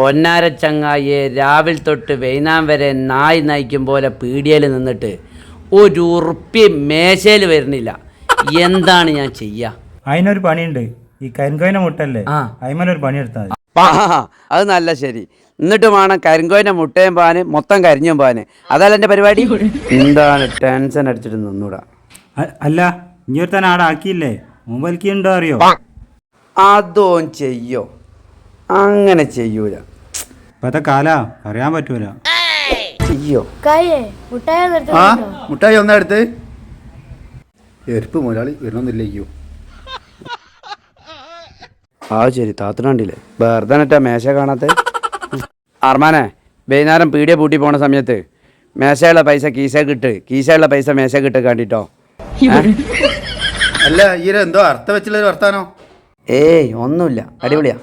പൊന്നാര ചങ്ങായെ രാവിലെ തൊട്ട് വൈകുന്നേരം വരെ നായി നയിക്കും പോലെ പീടിയയിൽ നിന്നിട്ട് ഒരു ഉറുപ്പ്യ മേശയിൽ വരുന്നില്ല. എന്താണ് ഞാൻ ചെയ്യുക? അതിനൊരു പണിയുണ്ട്. ഈ കരിങ്കോയിന മുട്ടല്ലേ, അതിമനൊരു പണി എടുത്താൽ മതി. അത് നല്ല ശരി. എന്നിട്ട് വേണം കരിങ്കോയിൻ്റെ മുട്ടയും പാന് മൊത്തം കരിഞ്ഞും പാന്. അതല്ല എൻ്റെ പരിപാടി. എന്താണ് ടെൻഷൻ അടിച്ചിട്ട് നിന്നൂടാ? അല്ല, ഇനി ഒരു തന്നെ ആടെ ആക്കിയില്ലേ, മുമ്പൽക്കുണ്ടോ അറിയോ? അതോ ചെയ്യോ? അങ്ങനെ ചെയ്യൂല. ഇപ്പത്തെ കാലാ അറിയാൻ പറ്റൂല. ചെയ്യോ? മുട്ടായി ഒന്നാ എടുത്ത് എരിപ്പ് മുതലാളി വരണമെന്നില്ലയ്യോ. ആ ശരി, താത്തനാണ്ടില്ലേ വെറുതെ മേശ കാണാത്ത. അർമാനെ, വൈകുന്നേരം പീടിയ പൂട്ടി പോണ സമയത്ത് മേശയുള്ള പൈസ കീശയുള്ള പൈസ മേശ കിട്ട് കണ്ടിട്ടോ. അല്ല, ഈ എന്തോ അർത്ഥം വെച്ചുള്ളൊരു വർത്താനോ? ഏയ് ഒന്നുമില്ല, അടിപൊളിയാ.